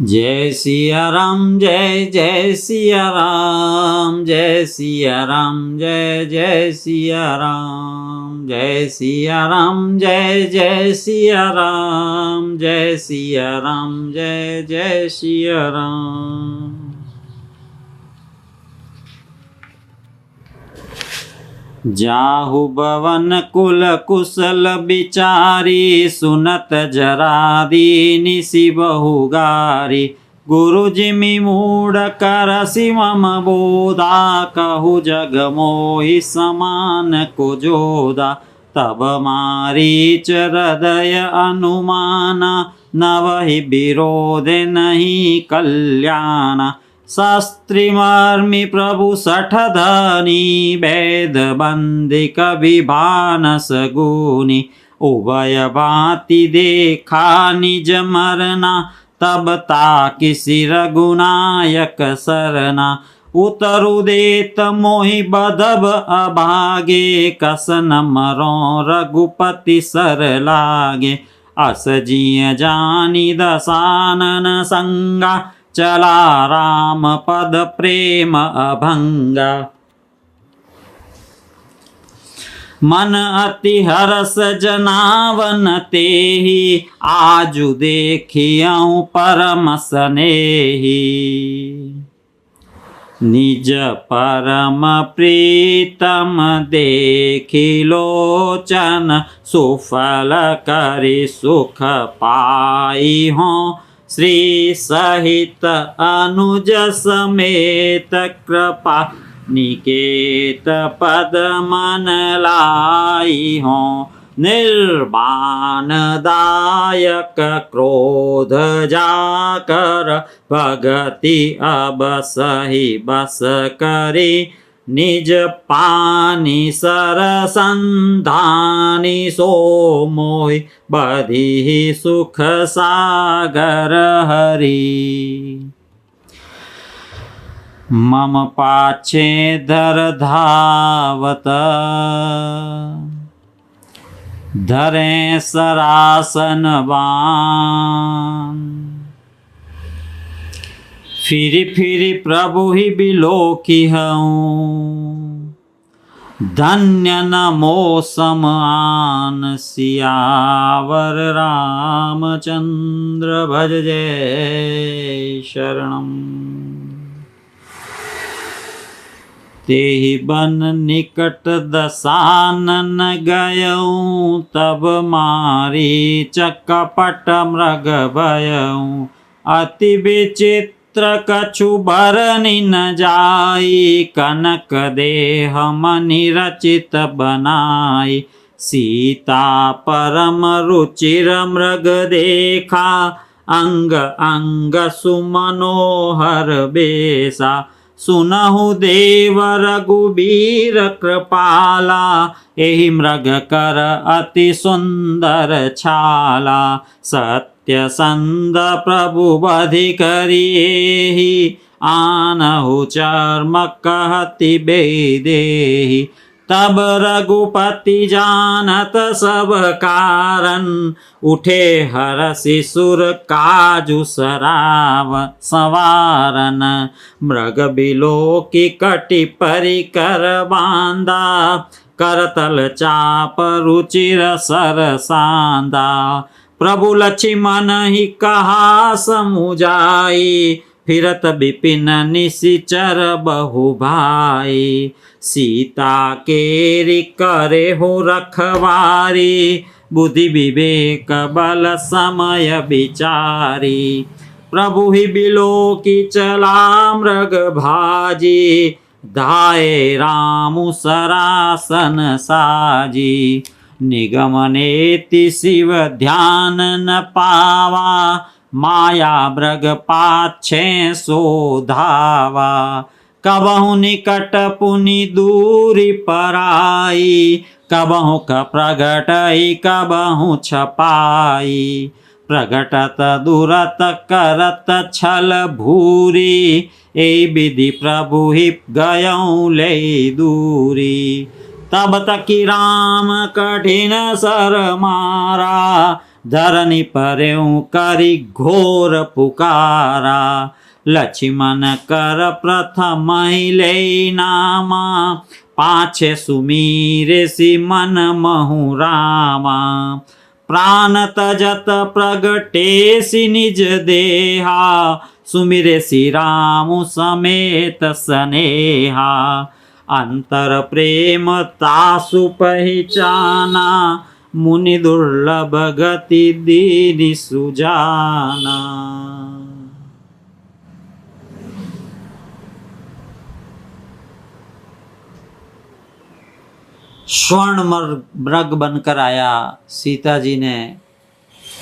जय सिया राम जय जय सिया राम, जय सिया राम जय जय सिया राम, जय सिया राम जय जय सिया राम, जय सिया राम जय जय सिया राम। जाहु भवन कुल कुशल बिचारी, सुनत जरा दीनि शिवहु गारी। गुरु जिमि मूढ़ कर शिवम बोधा, कहु जग मोहि समान को जोदा। तब मारीच हृदय अनुमाना, नवहि विरोध नहीं कल्याणा। शास्त्री मर्मि प्रभु सठधनी, वेद बंदी कवि भानस गुनी। उभय भांति देखा निज मरना, तब ताकि सिर गुनायक सरना। उतरु देत मोहि बधब अभागे, कसन मरो रघुपति सर लागे। अस जिय जानी दसानन संगा, चला राम पद प्रेम अभंगा। मन अति हरस जनावन तेहि, आजु देखियहु परम सनेहि। निज परम प्रीतम देखि लोचन, सुफल करि सुख पाई हों। श्री सहित अनुज समेत कृपा, निकेत पद मन लाई हों। निर्वाण दायक क्रोध जाकर, भगति अब सही बस करी। निज पानी सर संधानी, सो मोहि बधि सुख सागर हरि। मम पाछे धर धावत, धरे सरासन बान। फिरि फिरि प्रभु ही बिलोकी हूँ, धन्य नमो समान। सियावर रामचंद्र भज जय शरणम। तेहि बन निकट दसानन गयऊँ, तब मारीच कपट मृग भयऊँ। अति विचित्र कछु बरनि न जाई, कनक देह मनि रचित बनाई। सीता परम रुचिर मृग देखा, अंग अंग सुमनोहर बेसा। सुनहु देव रघुबीर कृपाला, एहि मृग कर अति सुंदर छाला। सत्यसंध प्रभु बधि करिएहि, आनहु चर्म कहति बेदेहि। तब रघुपति जानत सब कारण, उठे हरषि सुर काजु सराव सवारन। मृग बिलोकी कटि परिकर बांधा, करतल चाप रुचिर सर सांदा। प्रभु लक्ष्मण ही कहा समुझाई, फिरत विपिन निशिचर बहु भाई। सीता केरि करे हो रखवारी, बुद्धि विवेक बल समय विचारी। प्रभु ही बिलोकी चला मृग भाजी, धाये रामु सरासन साजी। निगम नेति शिव ध्यान न पावा, माया मृग पाछे सो धावा। कबहु निकट पुनि दूरी पराई, कबहु प्रगटई कबहु छपाई। प्रगटत दुरत करत छल भूरी, ए विधि प्रभु ही गयऊँ ले दूरी। तब तकी राम कठिन सर मारा, धरनी पर्यों करी घोर पुकारा। लक्ष्मण कर प्रथम ले नामा, पाछे सुमीरे सी मन महु रामा। प्राण तजत प्रगटे सी निज देहा, सुमिरे सी राम समेत स्नेहा। अंतर प्रेम तासु पहचाना, मुनि दुर्लभ गति दीनि सुजाना। स्वर्ण मृग बनकर आया। सीता जी ने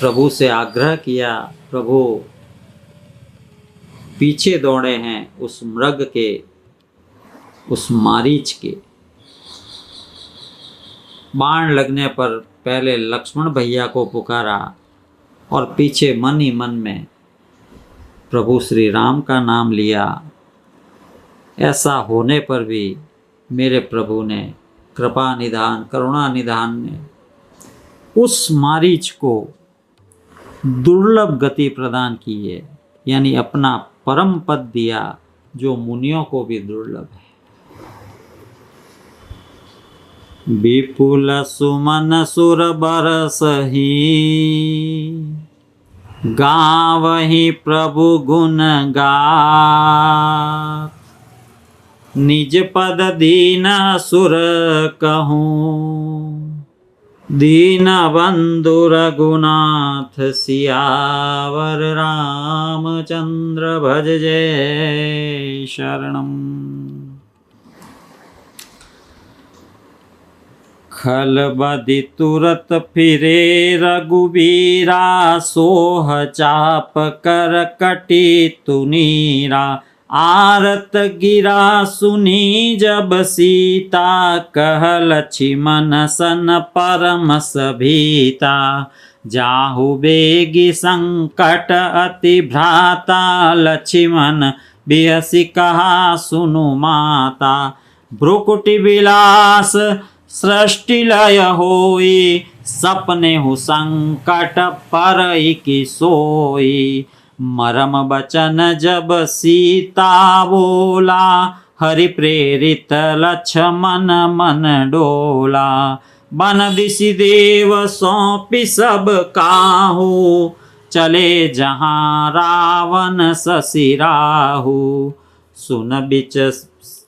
प्रभु से आग्रह किया, प्रभु पीछे दौड़े हैं उस मृग के, उस मारीच के। बाण लगने पर पहले लक्ष्मण भैया को पुकारा और पीछे मन ही मन में प्रभु श्री राम का नाम लिया। ऐसा होने पर भी मेरे प्रभु ने कृपा निधान, करुणा निधान ने उस मारीच को दुर्लभ गति प्रदान की है, यानी अपना परम पद दिया जो मुनियों को भी दुर्लभ है। विपुल सुमन सुर बरसहि, गावहि प्रभु गुण गात। निज पद दीन सुर कहूँ, दीन बंधु रघुनाथ सियावर। रामचंद्र भज जय शरणम। खल बदि तुरत फिरे रघुबीरा, सोह चाप कर कटी तुनीरा। आरत गिरा सुनी जब सीता, कह लक्ष्मण सन परम सभीता। जाहु बेगी संकट अति भ्राता, लक्ष्मण बिहसी कहा सुनु माता। भ्रुकुटि विलास सृष्टि लय होई, सपने हु संकट परई की सोई। मरम बचन जब सीता बोला, हरि प्रेरित लक्ष्मण मन डोला। बन दिशि देव सौंपी सब काहू, चले जहाँ रावण शशि राहु। सुन बिच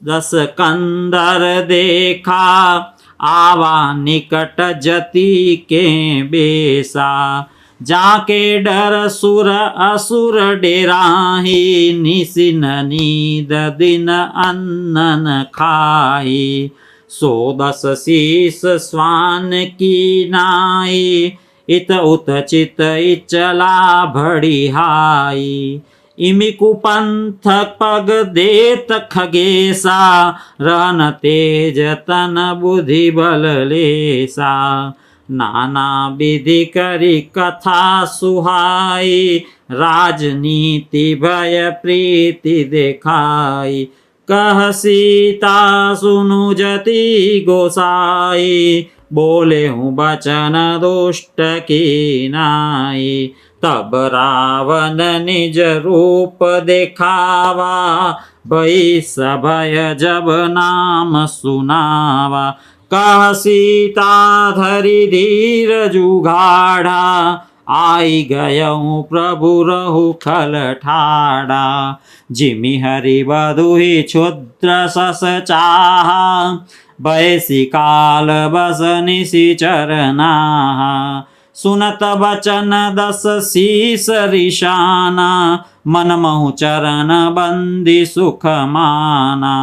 दस कंदर देखा, आवा निकट जति के बेसा। जाके डर सुर असुर डेराही, निसिन नींद दिन अन्न न खाई। 110 शीस स्वान की नाई, इत उत चित इचला भड़िहाई। इमि कुपंथ पग देत खगेसा, रहन तेज तन बुद्धि बल लेसा। नाना विधि करी कथा सुहाई, राजनीति भय प्रीति देखाई। कह सीता सुनु जति गोसाई, बोले हूँ बचन दुष्ट की नाई। तब रावण निज रूप देखावा, भई सभय जब नाम सुनावा। कह सीता धरि धीर जुगाड़ा, आई गयऊँ प्रभु रहु खल ठाड़ा। जिमि हरि बधुहि क्षुद्र सस चाहा, बैसी काल बस निशिचर नाहा। सुनत बचन 10 शीस रिशाना, मन महु चरण बंदी सुख माना।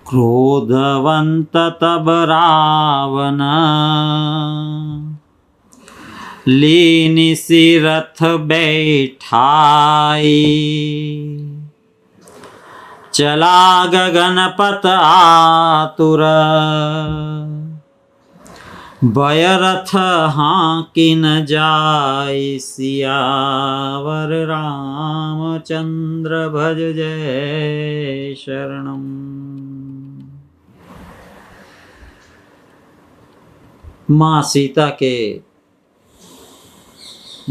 क्रोधवंत तब रावण, लीनि सिरथ बैठाई। चला गगनपथ आतुर, भयरथ हाँकि न जाय। सियावर रामचंद्र भज जय शरणम। माँ सीता के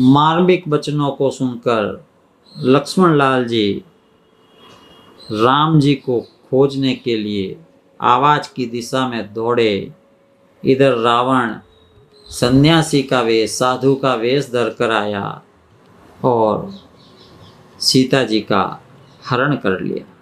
मार्मिक वचनों को सुनकर लक्ष्मण लाल जी राम जी को खोजने के लिए आवाज की दिशा में दौड़े। इधर रावण सन्यासी का वेश, साधु का वेश धरकर आया और सीता जी का हरण कर लिया।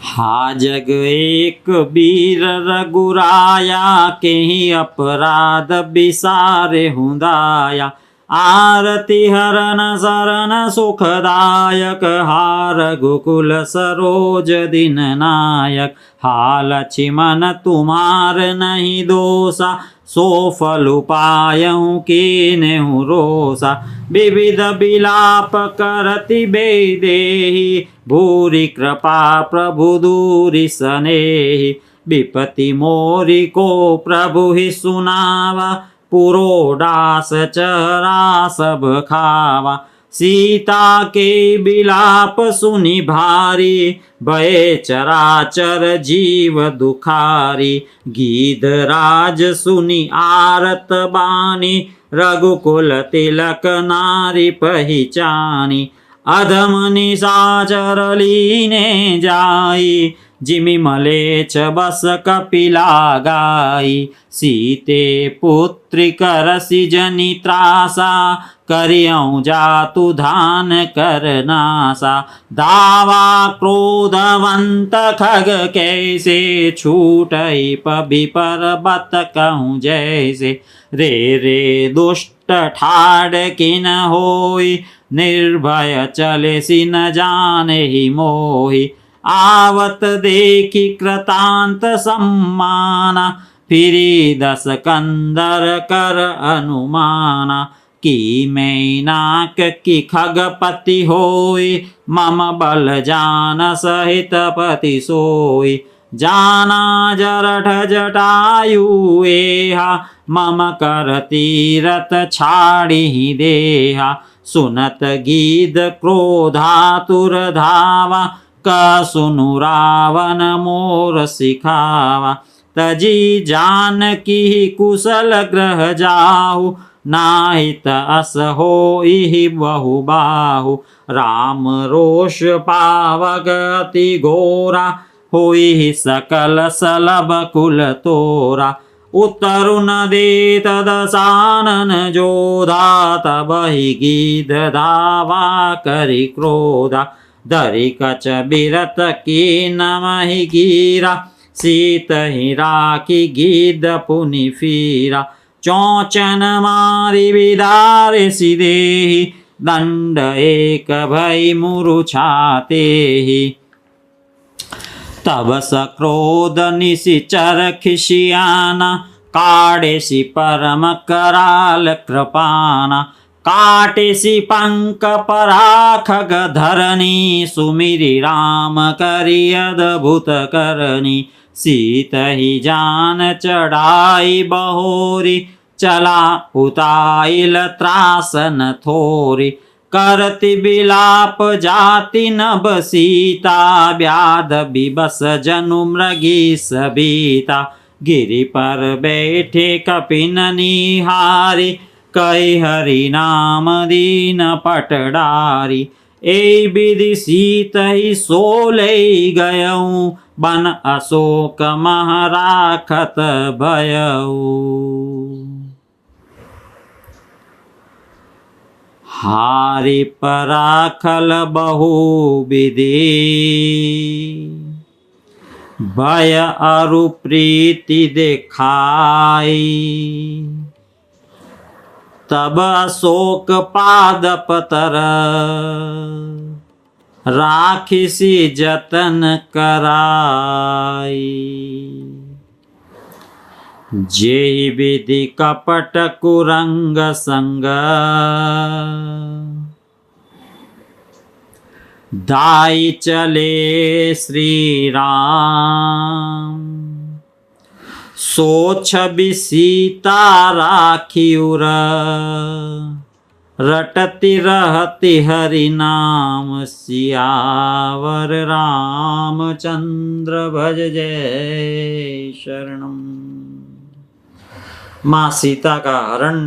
हा जग एक वीर रघुराया, के ही अपराध बिसारे हुदाया। आरती हरन शरण सुखदायक, हा रघुकुल सरोज दिन नायक। हा लक्ष्मण तुम्हार नहीं दोषा, सो फल पायऊँ कीन्हु रोषा। विविध विलाप करति बेदेहि, भूरि कृपा प्रभु दूरि सनेहि। विपति मोरि को प्रभु ही सुनावा, पुरोडास चरा सब खावा। सीता के विलाप सुनि भारी, भये चराचर जीव दुखारी। गीधराज सुनि आरत बानी, रघुकुल तिलक नारी पहिचानी। अधम निशाचर लीने जाई, जिमि मलेच्छ बस कपिला गाई। सीते पुत्री करसि जनि त्रासा, करियऊँ जातु धान कर नासा। दावा क्रोधवंत खग कैसे, छूटई पबि पर्वत कहूँ जैसे। रे दुष्ट ठाड़ किन होई, निर्भय चलेसि न जाने ही मोहि। आवत देखी कृतांत सम्माना, फिरी दस कंदर कर अनुमाना। की मैनाक की खगपति होई, मम बल जान सहित पति सोई। जाना जरठ जटायु एहा, मम कर तीरथ छाड़ी देहा। सुनत गीध क्रोधातुर धावा, का सुनु रावण मोर सिखावा। तजी जानकी कुशल ग्रह जाहु, नाहित अस होई बहु बाहु। राम रोष पावक अति घोरा, होई सकल सलभ कुल तोरा। उत्तरु न देत दसानन जोधा, तब ही गीध धावा करि क्रोधा। धरि कच बिरत की नमहि गिरा, सीत ही राखी गीध पुनि फीरा। चौचन मारि विदारिसि देहि, दंड एक भई मूर्छातेहि। तब सक्रोध निशिचर खिसियाना, काढ़ेसि परम कराल कृपाना। काटेसि पंक पराखग धरनी, सुमिरि राम करि अद्भुत करनी। सीत ही जान चढ़ाई बहोरी, चला उताइल त्रासन थोरी। करति विलाप जाति नभ सीता, व्याध विबस जनु मृगी सबीता। गिरि पर बैठे कपिन निहारी, कहि हरि नाम दीन पटडारी। ए विधि सीत ही सोलई गयऊँ, बन अशोक मह राखत भयऊ। हारि पराखल बहु विधि, भय अरु प्रीति देखाई। तब अशोक पादपतर, राखिसि जतन कराई। जेहि विधि कपट कुरंग संग, दाई चले श्री राम। सो छवि सीता राखिउर, रटती रहती हरि नाम, सियावर रामचंद्र भज जय शरणम। माँ सीता का हरण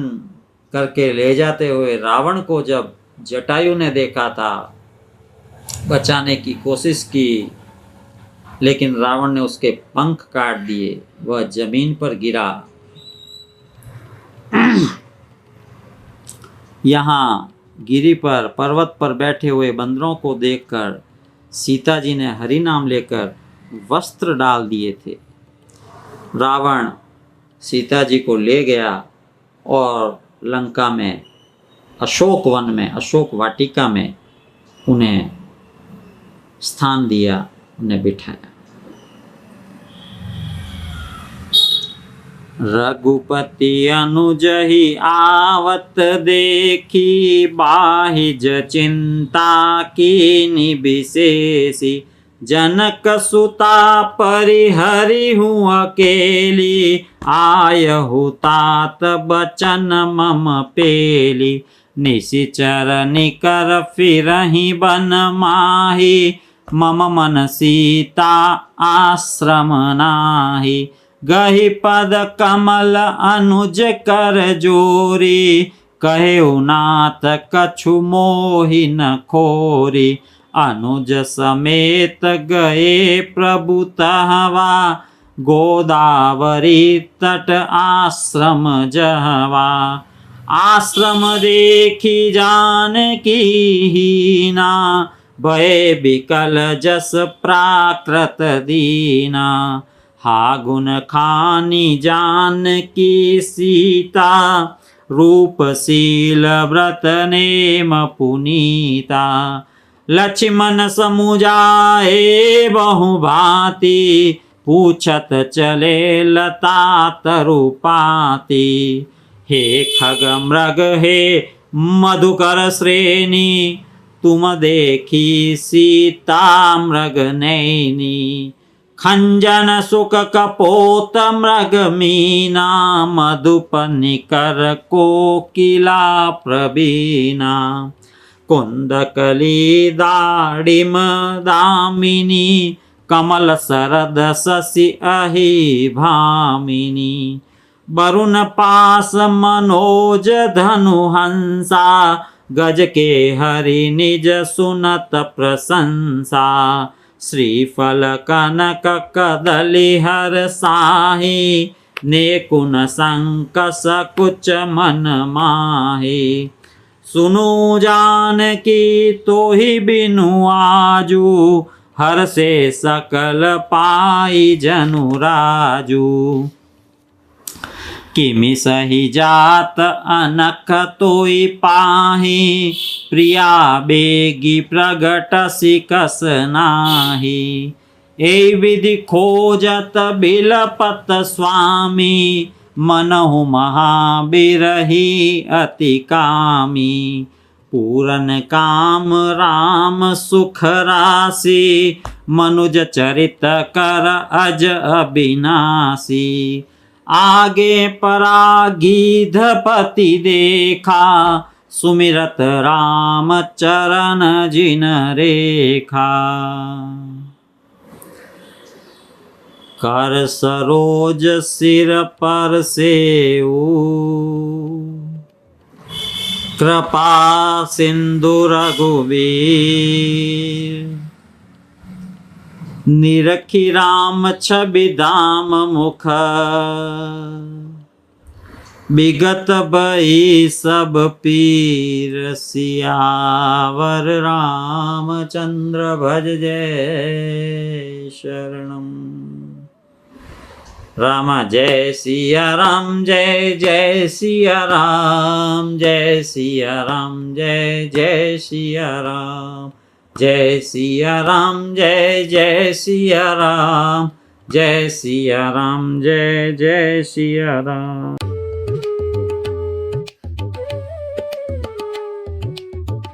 करके ले जाते हुए रावण को जब जटायु ने देखा था, बचाने की कोशिश की, लेकिन रावण ने उसके पंख काट दिए, वह जमीन पर गिरा। यहाँ गिरी पर पर्वत पर बैठे हुए बंदरों को देखकर सीता जी ने हरि नाम लेकर वस्त्र डाल दिए थे। रावण सीता जी को ले गया और लंका में अशोक वन में, अशोक वाटिका में उन्हें स्थान दिया, उन्हें बिठाया। रघुपति अनुज ही आवत देखी, बाहिज चिंता कीनी विशेषी। जनक सुता परिहरि हूँ अकेली, आयहु तात बचन मम पेली। निशिचर निकर फिरहि बन माही, मम मन सीता आश्रम नाही। गहि पद कमल अनुज कर जोरी, कहे नाथ कछु मोहि न खोरी। अनुज समेत गए प्रभु तहवा, गोदावरी तट आश्रम जहवा। आश्रम देखी जानकी हीना, भय बिकल जस प्राकृत दीना। हा गुण खानी जानकी सीता, रूपशील व्रत नेम पुनीता। लक्ष्मण समुझाए बहु भांति, पूछत चले लता तरुपाती। हे खग मृग हे मधुकर श्रेणी, तुम देखी सीता मृग नैनी। खंजन सुख कपोत मृग मीना, मधुप निकर कोकिला प्रवीणा। कुंदकली दाड़िम दामिनी, कमल सरद शशि अहि भामिनी। वरुण पास मनोज धनु हंसा, गज के हरि निज सुनत प्रशंसा। श्रीफल कनक कदली हर साही, नेकुन संक सकुच मन माही। सुनु जानकी तोहि बिनु आजू, हर से सकल पाई जनु राजू। किमि सही जात अनख तोई पाही, प्रिया बेगी प्रगट सिकस नाही। ए विधि खोजत बिलपत स्वामी, मनहु महाबिरही अति कामी। पूरन काम राम सुख राशि, मनुज चरित कर अज अविनाशी। आगे परागीधपति देखा, सुमिरत राम चरण जिन रेखा। कर सरोज सिर पर सेऊ, कृपा सिंधु रघुवीर। निरखी राम छवि धाम मुख, विगत भई सब पीर। सियावर रामचंद्र भज जय शरणम। राम जय सिया राम, जय जय सिया राम, जय सिया राम, जय जय सिया राम। जय सिया राम, जय जय सिया राम, जय सिया राम, जय जय सिया राम।